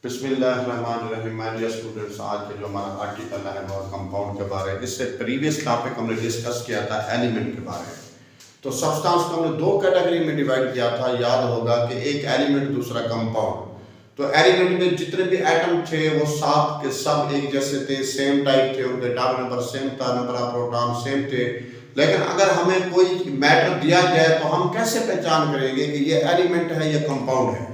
बिस्मिल्लाहिर्रहमानिर्रहीम। My dear students, आज के जो हमारा आर्टिकल है वो कंपाउंड के बारे में। इससे प्रीवियस टॉपिक हमने डिस्कस किया था एलिमेंट के बारे में। तो सब्सटेंस को हमने दो कैटेगरी में डिवाइड किया था। याद होगा कि एक एलिमेंट, दूसरा कंपाउंड। तो एलिमेंट में जितने भी एटम थे वो सब के सब एक जैसे थे, सेम टाइप थे, उनके एटॉमिक नंबर सेम था, नंबर ऑफ प्रोटॉन सेम थे। लेकिन अगर हमें कोई मैटर दिया जाए तो हम कैसे पहचान करेंगे कि ये एलिमेंट है या कंपाउंड है?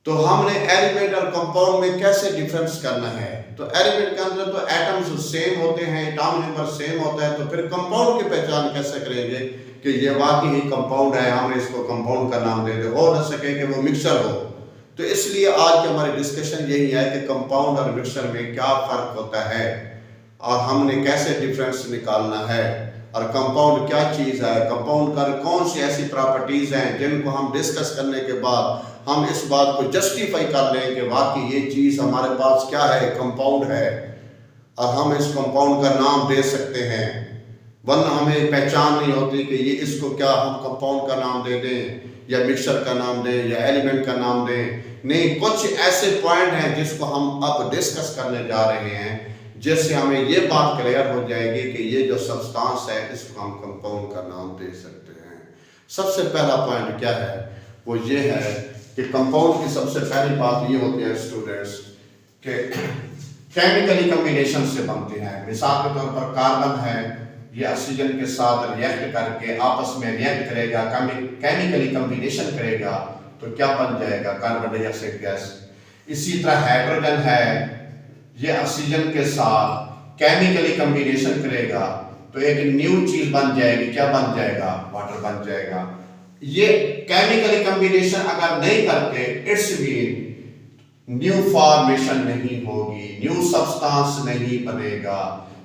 तो हमने एलिमेंट और कंपाउंड में कैसे डिफरेंस करना है? तो एलिमेंट के अंदर तो एटम्स सेम होते हैं, एटॉमिक नंबर सेम होता है, तो फिर कंपाउंड की पहचान कैसे करेंगे कि ये वाकई ही कंपाउंड है? हमने इसको कंपाउंड का नाम दे दे, हो न सके कि वो मिक्सर हो। तो इसलिए आज की हमारी डिस्कशन यही है कि कंपाउंड और मिक्सर में क्या फर्क होता है और हमने कैसे डिफरेंस निकालना है, और कंपाउंड क्या चीज़ है, कंपाउंड का कौन सी ऐसी प्रॉपर्टीज़ हैं जिनको हम डिस्कस करने के बाद हम इस बात को जस्टिफाई कर लें कि वाकई ये चीज़ हमारे पास क्या है, कंपाउंड है, और हम इस कंपाउंड का नाम दे सकते हैं। वरना हमें पहचान नहीं होती कि ये इसको क्या हम कंपाउंड का नाम दे दें या मिक्सचर का नाम दें या एलिमेंट का नाम दें। नहीं, कुछ ऐसे पॉइंट हैं जिसको हम अब डिस्कस करने जा रहे हैं, जिससे हमें ये बात क्लियर हो जाएगी कि ये जो सब्सटेंस है इसको हम कंपाउंड का नाम दे सकते हैं। सबसे पहला पॉइंट क्या है? वो ये है कि कंपाउंड की सबसे पहली बात ये होती है स्टूडेंट्स कि केमिकली कम्बिनेशन से बनते हैं। मिसाल के तौर पर कार्बन है, ये ऑक्सीजन के साथ रिएक्ट करके आपस में रिएक्ट करेगा, केमिकली कम्बिनेशन करेगा, तो क्या बन जाएगा? Carbon dioxide gas. इसी तरह हाइड्रोजन है, ये ऑक्सीजन के साथ केमिकली कम्बिनेशन करेगा तो एक न्यू चीज बन जाएगी। क्या बन जाएगा? वाटर बन जाएगा। ये केमिकली कम्बिनेशन अगर नहीं करते, इट्स मीन न्यू फॉर्मेशन नहीं होगी, न्यू सब्सटेंस नहीं बनेगा।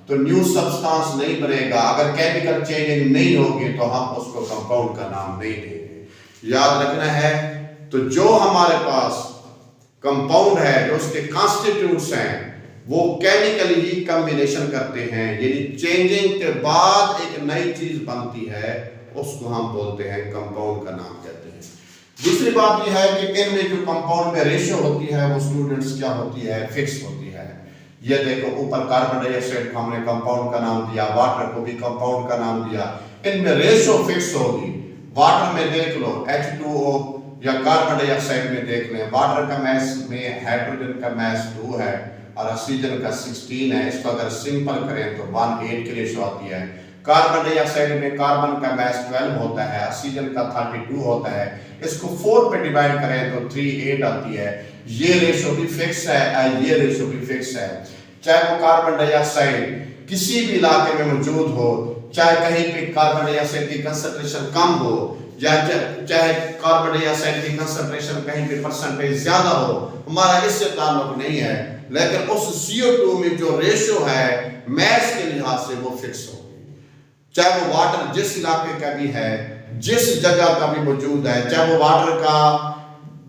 तो न्यू सब्सटेंस नहीं बनेगा, अगर केमिकल चेंजिंग नहीं होगी तो हम उसको कंपाउंड का नाम नहीं देंगे। याद रखना है। तो जो हमारे पास कंपाउंड है, जो उसके कॉन्स्टिट्यूट्स हैं, वो केमिकली ही कम्बिनेशन करते हैं, यानी चेंजिंग के बाद एक नई चीज बनती है, उसको हम बोलते हैं कंपाउंड का नाम कहते हैं। दूसरी बात यह है कि इनमें जो कंपाउंड में रेशियो होती है वो स्टूडेंट्स क्या होती है? फिक्स होती है। ये देखो, ऊपर कार्बन डाइऑक्साइड को हमने कंपाउंड का नाम दिया, वाटर को भी कंपाउंड का नाम दिया। इनमें रेशियो फिक्स होगी। वाटर में देख लो H2O, या कार्बन डाइऑक्साइड में देख लें, वाटर का मास में हाइड्रोजन का मास 2 है और ऑक्सीजन का 16 है। इसको अगर सिंपल करें तो 1:8 की रेशियो आती है। कार्बन डाइऑक्साइड में कार्बन का मास 12 होता है, ऑक्सीजन का 32 होता है। इसको 4 पे डिवाइड करें तो 3:8 आती है। ये रेशियो भी फिक्स है, ये रेशियो भी फिक्स है। चाहे वो कार्बन डाइऑक्साइड किसी भी इलाके में मौजूद हो, चाहे कहीं पे कार्बन डाइऑक्साइड की कंसंट्रेशन कम हो, या चाहे कार्बन डाइऑक्साइड की कंसंट्रेशन कहीं पे परसेंटेज ज्यादा हो, हमारा इससे ताल्लुक नहीं है। लेकिन उस CO2 में जो रेशियो है मास के लिहाज से वो फिक्स होगी। चाहे वो वाटर जिस इलाके का भी है, जिस जगह का भी मौजूद है, चाहे वो वाटर का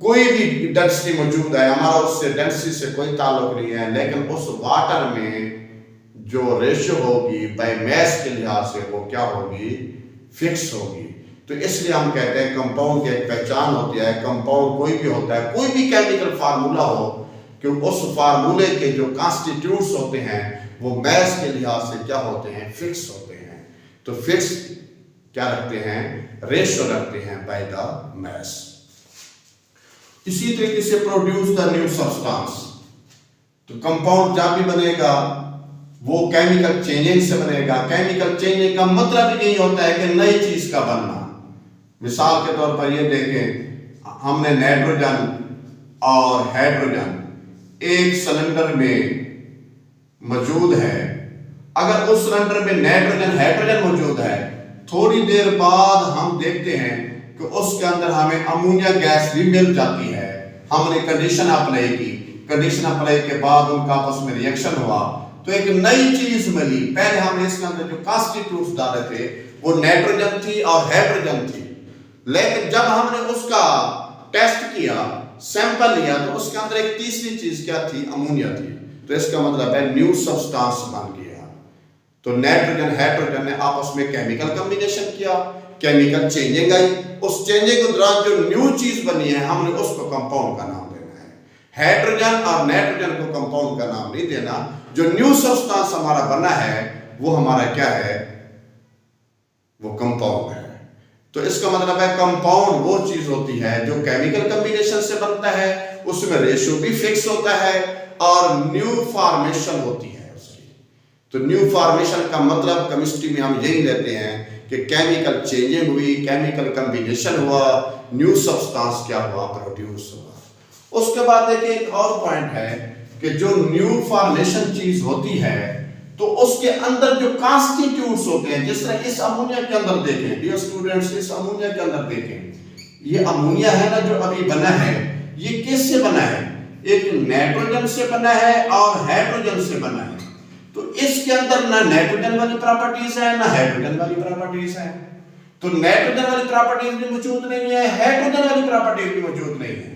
कोई भी डेंसिटी मौजूद है, हमारा उससे डेंसिटी से कोई ताल्लुक नहीं है, लेकिन उस वाटर में जो रेशियो होगी बाय मास के लिहाज से वो क्या होगी? फिक्स होगी। तो इसलिए हम कहते हैं कंपाउंड की एक पहचान होती है। कंपाउंड कोई भी होता है, कोई भी केमिकल फार्मूला हो, कि उस फार्मूले के जो कॉन्स्टिट्यूट्स होते हैं वो मास के लिहाज से क्या होते हैं? फिक्स होते हैं। तो फिक्स क्या रखते हैं? रेशियो रखते हैं बाय द मास। इसी तरीके से प्रोड्यूस द न्यू सब्सटेंस। तो कंपाउंड जब भी बनेगा वो केमिकल चेंजिंग से बनेगा। केमिकल चेंजिंग का मतलब ही नहीं होता है कि नई चीज का बनना। मिसाल के तौर पर ये देखें, हमने नाइट्रोजन और हाइड्रोजन एक सिलेंडर में मौजूद है। अगर उस सिलेंडर में नाइट्रोजन हाइड्रोजन मौजूद है, थोड़ी देर बाद हम देखते हैं कि उसके अंदर हमें अमोनिया गैस भी मिल जाती है। हमने कंडीशन अप्लाई की, कंडीशन अप्लाई के बाद उनका आपस में रिएक्शन हुआ तो एक नई चीज मिली। पहले हमने इसके अंदर जो कॉन्स्टिट्यूट्स डाले थे वो नाइट्रोजन थी और हाइड्रोजन थी, लेकिन जब हमने उसका टेस्ट किया, सैंपल लिया, तो उसके अंदर एक तीसरी चीज क्या थी? अमोनिया थी। तो इसका मतलब है न्यू सब्सटेंस बन गया। तो नाइट्रोजन हाइड्रोजन ने आपस में केमिकल कॉम्बिनेशन किया, केमिकल चेंजिंग आई, उस चेंजिंग के दौरान जो न्यू चीज बनी है हमने उसको कंपाउंड का नाम देना है। हाइड्रोजन और नाइट्रोजन को कंपाउंड का नाम नहीं देना। जो न्यू सब्सटेंस हमारा बना है वो हमारा क्या है, वो कंपाउंड है। तो इसका मतलब है कंपाउंड वो चीज होती है जो केमिकल कॉम्बिनेशन से बनता है, उसमें रेशियो भी फिक्स होता है और न्यू फॉर्मेशन होती है उसकी। तो न्यू फॉर्मेशन का मतलब केमिस्ट्री में हम यही लेते हैं कि केमिकल चेंजिंग हुई, केमिकल कॉम्बिनेशन हुआ, न्यू सब्सटेंस क्या हुआ, प्रोड्यूस हुआ। उसके बाद देखिए एक और पॉइंट है कि जो न्यू फॉर्मेशन चीज होती है तो उसके अंदर जो कॉन्स्टिट्यूट्स होते हैं, जिस तरह इस अमोनिया के अंदर देखें, डियर स्टूडेंट्स, इस अमोनिया के अंदर देखें, ये अमोनिया है ना जो अभी बना है, ये किससे बना है, एक नाइट्रोजन से बना है और हाइड्रोजन से बना है। तो इसके अंदर ना नाइट्रोजन वाली प्रॉपर्टीज है ना हाइड्रोजन वाली प्रॉपर्टीज है। तो नाइट्रोजन वाली प्रॉपर्टीज भी मौजूद नहीं है, हाइड्रोजन वाली प्रॉपर्टीज भी मौजूद नहीं है।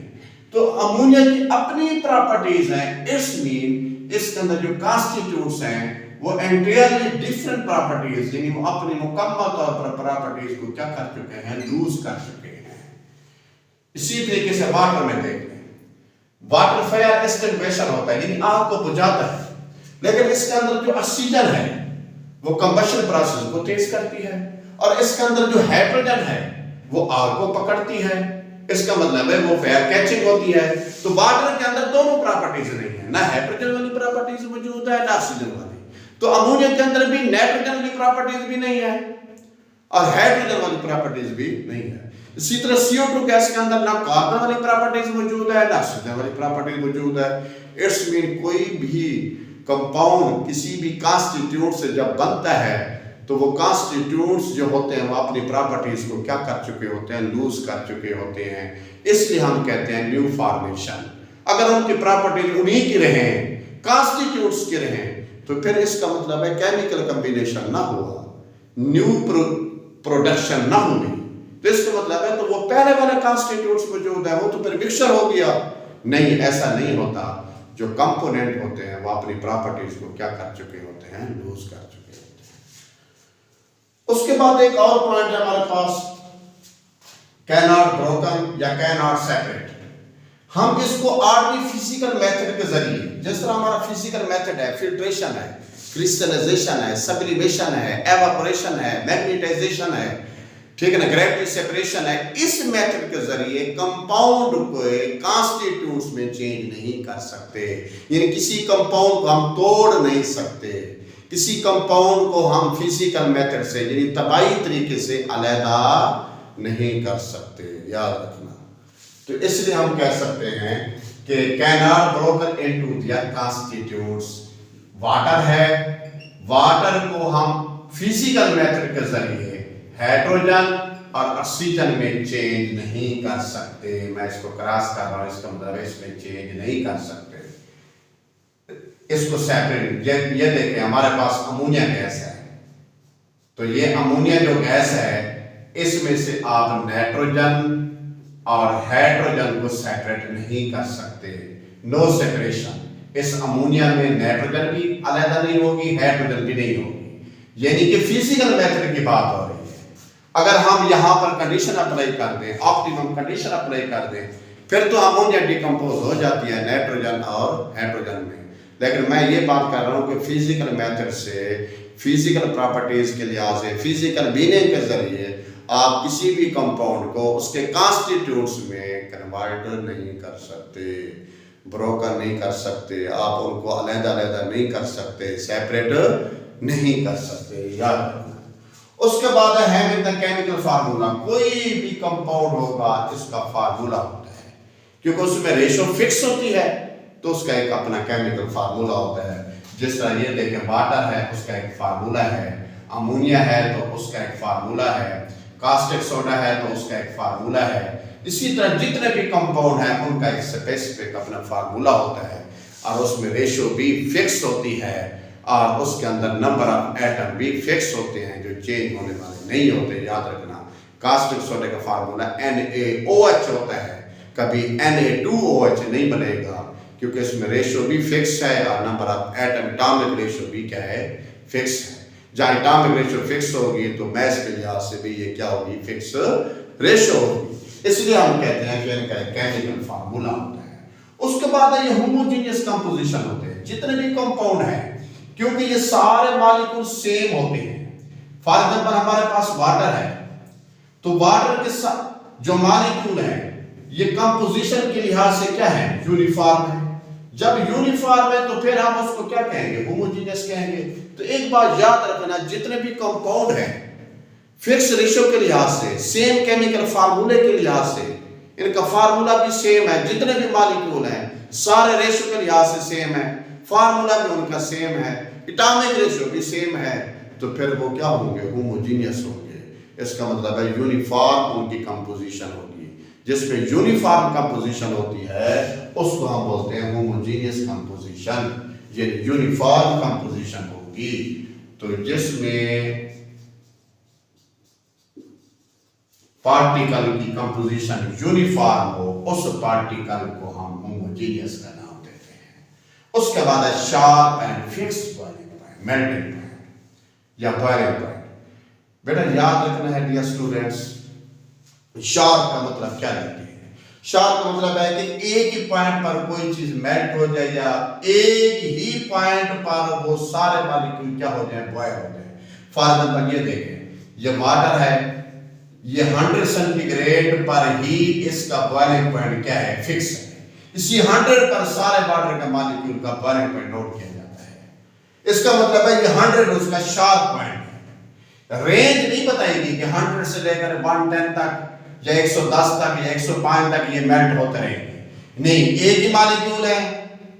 तो अमोनिया की अपनी प्रॉपर्टीज हैं, इसमें इसके अंदर जो कॉन्स्टिट्यूट्स हैं वो एंटायरली डिफरेंट प्रॉपर्टीज, यानी वो अपनी मुकम्मल तौर पर प्रॉपर्टीज को क्या कर चुके हैं, लूज कर चुके हैं। इसी तरीके से वाटर में देख लें, वाटर फायर एक्सटिंग्विशन होता है, यानी आग को बुझाता है, लेकिन इसके अंदर जो ऑक्सीजन है वो कंबशन प्रोसेस को तेज करती है, और इसके अंदर जो हाइड्रोजन है वो आग को पकड़ती है। इसका मतलब है वो फायर कैचिंग होती है। तो वाटर के अंदर दोनों प्रॉपर्टीज नहीं है, ना हाइड्रोजन वाली प्रॉपर्टीज मौजूद है ना ऑक्सीजन वाली। तो अमोनिया के अंदर भी नाइट्रोजन वाली प्रॉपर्टीज भी नहीं है और हाइड्रोजन वाली प्रॉपर्टीज भी नहीं है। इसी तरह CO2 गैस के अंदर ना कार्बन वाली प्रॉपर्टीज मौजूद है ना ऑक्सीजन वाली प्रॉपर्टीज मौजूद है। इट्स मीन कोई भी कंपाउंड किसी भी कॉन्स्टिट्यूट से जब बनता है तो वो कॉन्स्टिट्यूट्स जो होते हैं वो अपनी प्रॉपर्टीज को क्या कर चुके होते हैं, लूज कर चुके होते हैं। इसलिए हम कहते हैं न्यू फॉर्मेशन। अगर उनकी प्रॉपर्टीज उन्हीं की रहे, कॉन्स्टिट्यूट्स के रहे, तो फिर इसका मतलब है केमिकल कॉम्बिनेशन ना हुआ, न्यू प्रोडक्शन ना हुई। तो इसका मतलब है तो वो पहले वाले कॉन्स्टिट्यूट्स मौजूद है, वो तो फिर मिक्सचर हो गया। नहीं, ऐसा नहीं होता। जो कंपोनेंट होते हैं वो अपनी प्रॉपर्टीज को क्या कर चुके होते हैं, लूज कर चुके होते हैं। उसके बाद एक और पॉइंट है हमारे पास, कैनॉट ब्रोकन या कैनॉट सेपरेट। हम इसको ऑर्डिनरी फिजिकल मेथड के जरिए, जिस तरह हमारा फिजिकल मेथड है, फिल्ट्रेशन है, क्रिस्टलाइजेशन है, सब्लिमेशन है, एवापोरेशन है, मैग्नेटाइजेशन है, ठीक है ना, ग्रेविटी सेपरेशन है, इस मेथड के जरिए कंपाउंड को कॉन्स्टिट्यूट्स में चेंज नहीं कर सकते। यानी किसी कंपाउंड को हम तोड़ नहीं सकते, किसी कंपाउंड को हम फिजिकल मेथड से यानी तबाही तरीके से अलहदा नहीं कर सकते, याद रखना। तो इसलिए हम कह सकते हैं कि cannot broken into their constitutes. Water है, वाटर को हम फिजिकल मेथड के जरिए हाइड्रोजन और ऑक्सीजन में चेंज नहीं कर सकते। मैं इसको क्रॉस कर रहा हूं, इसका मतलब इसमें चेंज नहीं कर सकते। इसको सेपरेट, ये देखिए हमारे पास अमोनिया गैस है, तो ये अमोनिया जो गैस है इसमें से आप नाइट्रोजन और हाइड्रोजन को सेपरेट नहीं कर सकते। No separation. इस अमोनिया में नाइट्रोजन भी अलग नहीं होगी, हाइड्रोजन भी नहीं होगी। यानी कि फिजिकल मेथड की बात हो रही है। अगर हम यहां पर कंडीशन अप्लाई कर दें, ऑप्टिमम कंडीशन अप्लाई कर दें, फिर तो अमोनिया डिकम्पोज हो जाती है नाइट्रोजन और हाइड्रोजन में। लेकिन मैं ये बात कर रहा हूं कि फिजिकल मेथड से, फिजिकल प्रॉपर्टीज के लिहाज से, फिजिकल मीनिंग के जरिए आप किसी भी कंपाउंड को उसके कॉन्स्टिट्यूट्स में कन्वर्ट नहीं कर सकते, ब्रोकन नहीं कर सकते, आप उनको अलग-अलग नहीं कर सकते, सेपरेट नहीं कर सकते, याद रखना। उसके बाद है विद द केमिकल फार्मूला। कोई भी कंपाउंड होगा इसका फार्मूला होता है, क्योंकि उसमें रेशो फिक्स होती है, तो उसका एक अपना केमिकल फार्मूला होता है। जिस तरह ये देखें, वाटर है उसका एक फार्मूला है, अमोनिया है तो उसका एक फार्मूला है, कास्टिक सोडा है तो उसका एक फार्मूला है। इसी तरह जितने भी कंपाउंड हैं उनका एक स्पेसिफिक अपना फार्मूला होता है, और उसमें रेशियो भी फिक्स होती है, और उसके अंदर नंबर ऑफ एटम भी फिक्स होते हैं जो चेंज होने वाले नहीं होते। याद रखना, कास्टिक सोडा का फार्मूला NaOH होता है, कभी Na2OH नहीं बनेगा, क्योंकि इसमें रेशियो भी फिक्स है और number of atom, atomic ratio भी क्या है, फिक्स है। जहां एटॉमिक रेशियो फिक्स होगी तो मैस के लिहाज से भी ये क्या होगी, फिक्स रेशियो होगी। इसलिए हम कहते हैं कि इनका केमिकल फार्मूला होता है। उसके बाद ये होमोजेनियस कंपोजिशन होते हैं, जितने भी कंपाउंड हैं, क्योंकि ये सारे मॉलिक्यूल सेम होते हैं। फॉर एग्जांपल हमारे पास वाटर है, तो वाटर के साथ जो मॉलिक्यूल है ये कंपोजिशन के लिहाज से क्या है, यूनिफॉर्म है। जब यूनिफॉर्म है तो फिर हम उसको क्या कहेंगे, होमोजेनियस कहेंगे। तो एक बात याद रखना, जितने भी कंपाउंड हैं फिक्स रेशियो के लिहाज से, सेम केमिकल फार्मूले के लिहाज से, इनका फार्मूला भी सेम है। जितने भी मॉलिक्यूल हैं सारे रेशियो के लिहाज से सेम है, फार्मूला भी उनका सेम है, एटॉमिक रेशियो भी सेम है, तो फिर वो क्या होंगे, होमोजेनियस होंगे। इसका मतलब है यूनिफॉर्म उनकी कंपोजिशन होगी। जिसमें यूनिफॉर्म कंपोजिशन होती है उसको हम बोलते हैं होमोजेनियस कंपोजिशन। ये यूनिफॉर्म कंपोजिशन होगी, तो जिसमें पार्टिकल की कंपोजिशन यूनिफॉर्म हो, उस पार्टिकल को हम होमोजेनियस का नाम देते हैं। उसके बाद है sharp and fixed boiling point, melting point या बॉइलिंग पॉइंट। बेटा याद रखना है डियर स्टूडेंट्स, शार्प का मतलब क्या लेते हैं। शार्प का मतलब है कि एक ही पॉइंट पर कोई चीज मेल्ट हो जाए, या एक ही पॉइंट पर वो सारे मॉलिक्यूल क्या हो जाए, बॉयल हो जाए। फॉर एग्जांपल ये देखें, ये वाटर है, ये 100 सेंटीग्रेड पर ही इसका बॉइलिंग पॉइंट क्या है, फिक्स है। इसी 100 पर सारे वाटर के मॉलिक्यूल का बॉइलिंग पॉइंट नोट किया जाता है। इसका मतलब है ये 100 उसका शार्प पॉइंट है। रेंज नहीं बताएगी कि 100 से लेकर 110 तक या 110 तक या 105 तक ये मेल्ट होते रहेंगे, नहीं। एक ही मॉलिक्यूल है,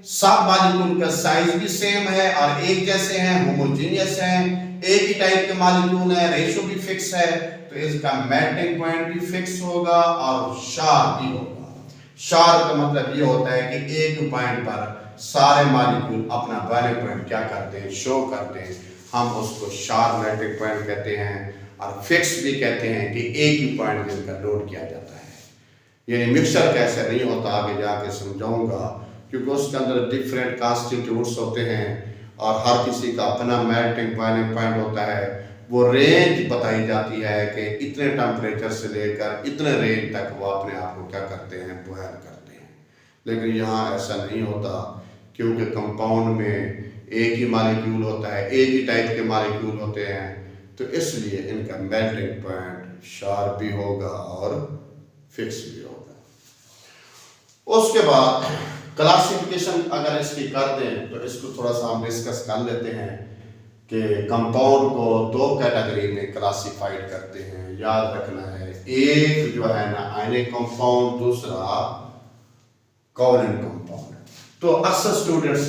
सब मॉलिक्यूल का साइज भी सेम है और एक जैसे हैं, होमोजेनियस हैं, एक ही टाइप के मॉलिक्यूल है, रेशियो भी फिक्स है, तो इसका मेल्टिंग पॉइंट भी फिक्स होगा और शार्प भी होगा। शार्प का मतलब ये होता है कि एक पॉइंट पर सारे मॉलिक्यूल अपना बॉइलिंग पॉइंट क्या करते हैं, शो करते हैं। हम उसको शार्प मेल्टिंग पॉइंट कहते हैं, और फिक्स भी कहते हैं कि एक ही पॉइंट जिनका नोट किया जाता है। यानी मिक्सचर कैसे नहीं होता, आगे जाके समझाऊंगा, क्योंकि उसके अंदर डिफरेंट कॉन्स्टिट्यूट्स होते हैं और हर किसी का अपना मेल्टिंग बॉइलिंग पॉइंट होता है। वो रेंज बताई जाती है कि इतने टेम्परेचर से लेकर इतने रेंज तक वो अपने आप को क्या करते हैं, बॉयल करते हैं। लेकिन यहाँ ऐसा नहीं होता, क्योंकि कंपाउंड में एक ही मॉलिक्यूल होता है, एक ही टाइप के मॉलिक्यूल होते हैं, तो इसलिए इनका मेल्टिंग पॉइंट शार्प भी होगा और फिक्स भी होगा। उसके बाद क्लासिफिकेशन अगर इसकी कर दें तो इसको थोड़ा सा हम डिस्कस कर लेते हैं कि कंपाउंड को 2 कैटेगरी में क्लासिफाइड करते हैं। याद रखना है, एक जो है ना आयनिक कंपाउंड, दूसरा कोवलेंट कंपाउंड। तो अक्सर स्टूडेंट्स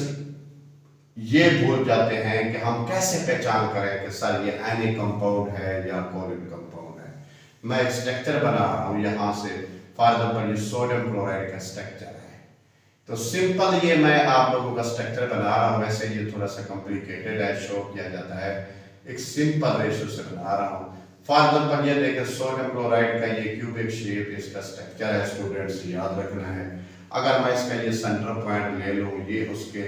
ये भूल जाते हैं कि हम कैसे पहचान करें कि सर ये आयनिक कंपाउंड है या कोवलेंट कंपाउंड है। मैं एक स्ट्रक्चर बना रहा हूँ यहाँ से, फॉर एग्जांपल ये सोडियम क्लोराइड का स्ट्रक्चर है, तो सिंपल ये मैं आप लोगों का स्ट्रक्चर बना रहा हूँ। वैसे ये थोड़ा सा कॉम्प्लिकेटेड है, शो किया जाता है, एक सिंपल रेशो से बना रहा हूँ। फॉर एग्जांपल ये देखें, सोडियम क्लोराइड का ये क्यूबिक शेप इसका स्ट्रक्चर है स्टूडेंट्स, याद रखना है। अगर मैं इसका ये सेंटर पॉइंट ले लूँ, ये उसके,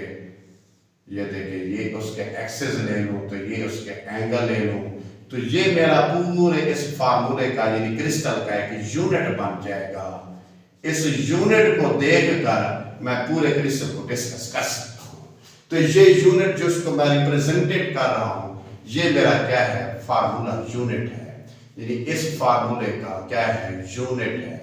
ये देखिए ये उसके एक्सिस ले लूँ, तो ये उसके एंगल ले लूँ, तो ये मेरा पूरे इस फार्मूले का यानी क्रिस्टल का एक यूनिट बन जाएगा। इस यूनिट को देखकर मैं पूरे क्रिस्टल को डिस्कस कर सकता हूँ। तो ये यूनिट जिसको मैं रिप्रेजेंटेट कर रहा हूँ, ये मेरा क्या है, फार्मूला यूनिट है, यानी इस फार्मूले का क्या है, यूनिट है।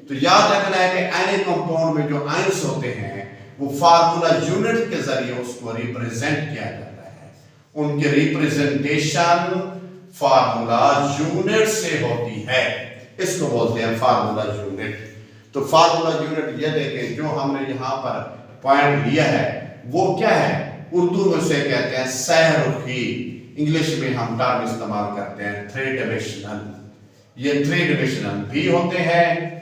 तो याद रखना है कि आयनिक कंपाउंड में जो आयंस होते हैं वो फार्मूला यूनिट के जरिए उसको रिप्रेजेंट किया जाता है। उनके रिप्रेजेंटेशन फार्मूला यूनिट से होती है, इसको बोलते हैं फार्मूला यूनिट। तो फार्मूला यूनिट ये देखें, जो हमने यहाँ पर पॉइंट लिया है वो क्या है, उर्दू में उसे कहते हैं सहरुखी, इंग्लिश में हम टर्म इस्तेमाल करते हैं थ्री डायमेंशनल। ये थ्री डायमेंशनल भी होते हैं।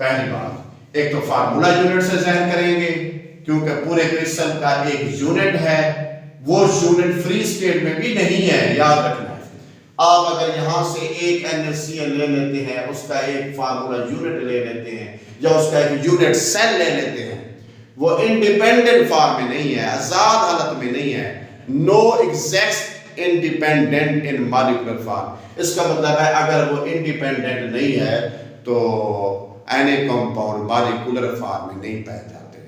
पहली बात, एक तो फार्मूला यूनिट से जहन करेंगे, क्योंकि पूरे क्रिस्टल का एक यूनिट है, वो यूनिट फ्री स्टेट में भी नहीं है, याद रखना है। आप अगर यहां से एक NaCl ले लेते हैं, उसका एक फार्मूला यूनिट ले लेते हैं, या उसका एक यूनिट सेल ले लेते हैं, वो इंडिपेंडेंट फॉर्म में नहीं है, आजाद हालत में नहीं है, no exact independent in molecular form. इसका मतलब है अगर वो इंडिपेंडेंट नहीं है तो एने कंपाउंड मॉलिक्यूलर फॉर्म में नहीं पाए जाते।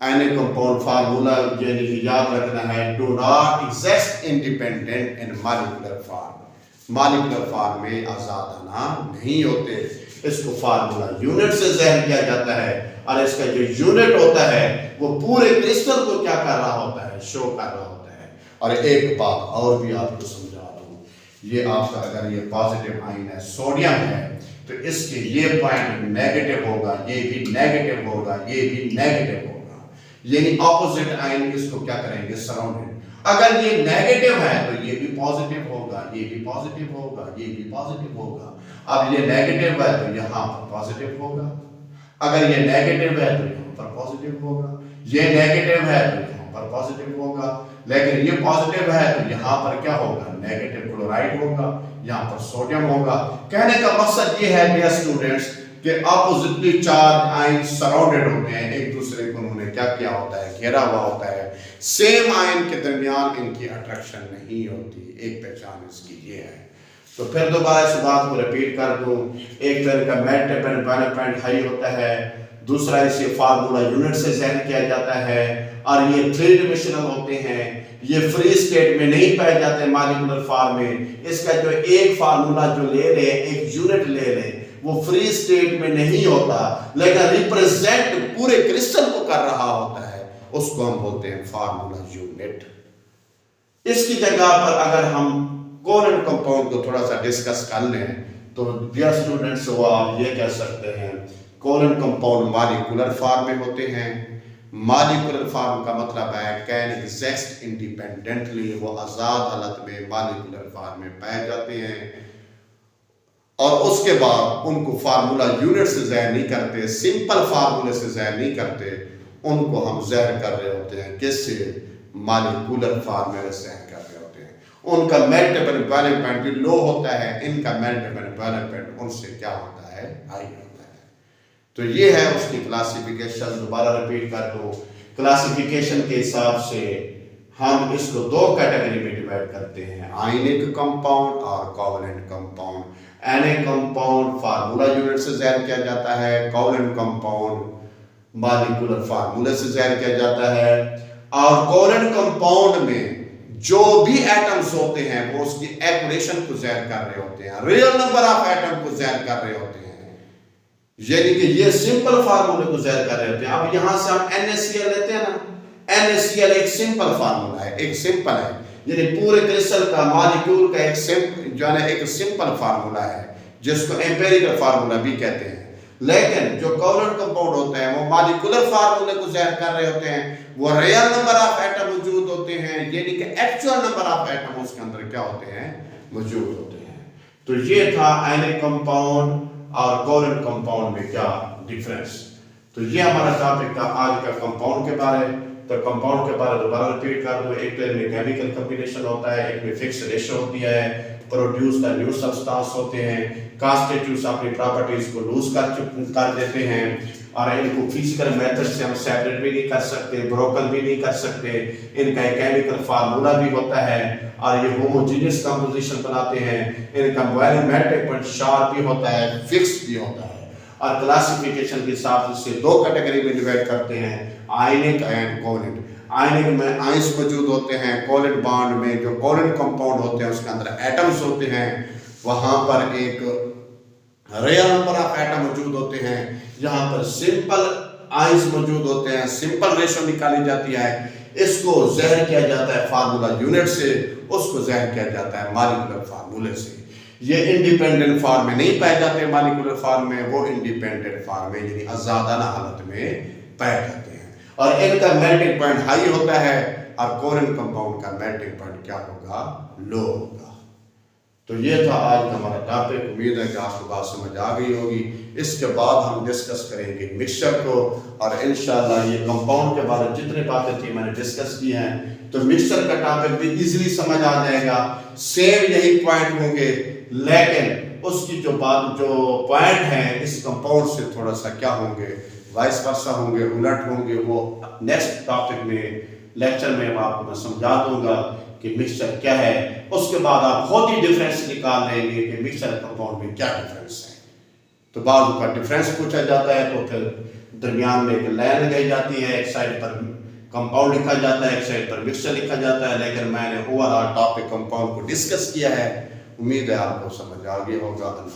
एने कंपाउंड फार्मूला यानी कि याद रखना है, do not exist independent in molecular form. Molecular form में आजादाना नहीं होते। इसको फार्मूला यूनिट से ज़हन किया जाता है और इसका जो यूनिट होता है वो पूरे क्रिस्टल को क्या कर रहा होता है, शो कर रहा होता है। और एक बात और भी आपको समझा दूं, ये आपका अगर ये पॉजिटिव आयन है, सोडियम है, तो इसके ये पॉइंट नेगेटिव होगा, ये भी नेगेटिव होगा, ये भी नेगेटिव होगा, यानी ऑपोजिट आयन इसको क्या करेंगे, सराउंडेड। अगर ये नेगेटिव है तो ये भी पॉजिटिव होगा, ये भी पॉजिटिव होगा, ये भी पॉजिटिव होगा। अब ये नेगेटिव है तो यहां पर पॉजिटिव होगा, अगर ये नेगेटिव है तो यहां पर पॉजिटिव होगा, ये नेगेटिव है तो यहां पर पॉजिटिव होगा, लेकिन ये पॉजिटिव है तो यहां पर क्या होगा, नेगेटिव क्लोराइड होगा, यहां पर सोडियम होगा। कहने का मकसद ये है डियर स्टूडेंट्स कि अपोजिटली चार्ज आयन सराउंडेड होते हैं, एक दूसरे को उन्होंने क्या किया होता है, घेरा हुआ होता है। सेम आयन के दरमियान इनकी अट्रैक्शन नहीं होती, एक पहचान इसकी ये है। तो फिर दोबारा इस बात को रिपीट कर दूं, एक तरह का मेट डिपेंडेंट पॉइंट हाई होता है, दूसरा इसे फार्मूला यूनिट से ज़हन किया जाता है, और ये थ्री डिमेंशनल होते हैं, ये फ्री स्टेट में नहीं पाए जाते मॉलिक्यूलर फॉर्म में। इसका जो एक फार्मूला जो ले ले, एक यूनिट ले ले, वो फ्री स्टेट में नहीं होता, लेकिन रिप्रेजेंट पूरे क्रिस्टल को कर रहा होता है, उसको हम बोलते हैं फार्मूला यूनिट। इसकी जगह पर अगर हम कोवलेंट कंपाउंड को थोड़ा सा डिस्कस कर लें तो डियर स्टूडेंट्स वो आप ये कह सकते हैं, कोवलेंट कंपाउंड मॉलिक्यूलर फॉर्म में होते हैं। मॉलिक्यूलर फॉर्म का मतलब है कैन एग्जिस्ट इंडिपेंडेंटली, वो आजाद हालत में मॉलिक्यूलर फॉर्म में पाए जाते हैं, और उसके बाद उनको फार्मूला यूनिट से ज़हन नहीं करते, सिंपल फार्मूले से ज़हन नहीं करते, उनको हम ज़हन कर रहे होते हैं किससे, मॉलिक्यूलर फॉर्म में ज़हन कर रहे होते हैं। उनका मल्टीपल डेवलपमेंट भी लो होता है, इनका मल्टीपल डेवलपमेंट उनसे क्या होता है, हाई होता है। तो ये है उसकी क्लासिफिकेशन। दोबारा रिपीट कर दो, क्लासिफिकेशन के हिसाब से हम इसको दो कैटेगरी में डिवाइड करते हैं, आयनिक कंपाउंड और covalent compound. Ionic compound formula unit से ज़हन किया जाता है, कोवलेंट कंपाउंड मॉलिक्यूलर फार्मूले से ज़हन किया जाता है। और कोवलेंट कंपाउंड में जो भी एटम्स होते हैं वो उसकी एक्वेशन को ज़हन कर रहे होते हैं, रियल नंबर ऑफ एटम को ज़हन कर रहे होते हैं, यानी कि ये सिंपल फार्मूले को ज़हन कर रहे होते हैं। अब यहां से हम NaCl लेते हैं ना, NaCl एक सिंपल फार्मूला है, एक सिंपल है, यानी पूरे क्रिस्टल का मॉलिक्यूल का एक सिंपल फार्मूला है जिसको एम्पिरिकल फार्मूला भी कहते हैं। लेकिन जो कोवलेंट कंपाउंड होते हैं वो मॉलिक्यूलर फार्मूले को ज़हन कर रहे होते हैं, वो रियल नंबर ऑफ एटम मौजूद होते हैं, यानी कि एक्चुअल नंबर ऑफ एटम उसके अंदर क्या होते हैं, मौजूद होते हैं। तो ये था एनिक कंपाउंड और कोवलेंट कंपाउंड में क्या डिफरेंस। तो ये हमारा टॉपिक था आज का कंपाउंड के बारे। तो कंपाउंड के बारे दोबारा रिपीट कर दो, एक तो इनमें केमिकल कॉम्बिनेशन होता है, एक में फिक्स रेशो होती है, प्रोड्यूस द न्यू सब्सटेंस होते हैं, कॉन्स्टिट्यूट्स अपनी प्रॉपर्टीज को लूज कर देते हैं, और इनको फिजिकल मेथड से हम सेपरेट भी नहीं कर सकते, ब्रोकन भी नहीं कर सकते। इनका एक केमिकल फार्मूला भी होता है और ये होमोजेनियस कंपोजिशन बनाते हैं। इनका वैल्यूमेट्रिक पॉइंट शार्प भी होता है, फिक्स भी होता है। और क्लासिफिकेशन के हिसाब से दो कैटेगरी में डिवाइड करते हैं, आयनिक एंड कोवलेंट। आयनिक में आयंस मौजूद होते हैं, कोवलेंट बॉन्ड में जो कोवलेंट कंपाउंड होते हैं उसके अंदर एटम्स होते हैं, वहां पर एक रियल नंबर ऑफ एटम मौजूद होते हैं, यहाँ पर सिंपल आयंस मौजूद होते हैं, सिंपल रेशो निकाली जाती है। इसको ज़हन किया जाता है फार्मूला यूनिट से, उसको ज़हन किया जाता है मॉलिक्यूलर फार्मूले से। ये इंडिपेंडेंट फॉर्म में नहीं पाए जाते मॉलिक्यूलर फॉर्म में, वो इंडिपेंडेंट फॉर्म में यानी आजादाना हालत में पाए जाते हैं। और इनका मेल्टिंग पॉइंट हाई होता है और कोवलेंट कंपाउंड का मेल्टिंग पॉइंट क्या होगा, लो होगा। तो ये था आज का हमारा टॉपिक। उम्मीद है कि आपको बात समझ आ गई होगी। इसके बाद हम डिस्कस करेंगे मिक्सचर को, और इंशाल्लाह ये कंपाउंड के बारे में जितने बातें थी मैंने डिस्कस की हैं, तो मिक्सचर का टॉपिक भी इजीली समझ आ जाएगा। सेम यही पॉइंट होंगे, लेकिन उसकी जो पॉइंट है इस कंपाउंड से थोड़ा सा क्या होंगे, वाइस वर्सा होंगे, उलट होंगे। वो नेक्स्ट टॉपिक में लेक्चर में आपको मैं समझा दूंगा कि मिक्सचर क्या है। उसके बाद आप खुद ही डिफरेंस निकाल लेंगे कि मिक्सचर कंपाउंड में क्या डिफरेंस है। तो बाद का डिफरेंस पूछा जाता है, तो फिर दरमियान में एक लाइन लगाई जाती है, एक साइड पर कंपाउंड लिखा जाता है, एक साइड पर मिक्सचर लिखा जाता है। लेकिन मैंने ओवरऑल टॉपिक कंपाउंड को डिस्कस किया है। उम्मीद है आपको समझ आ गया होगा।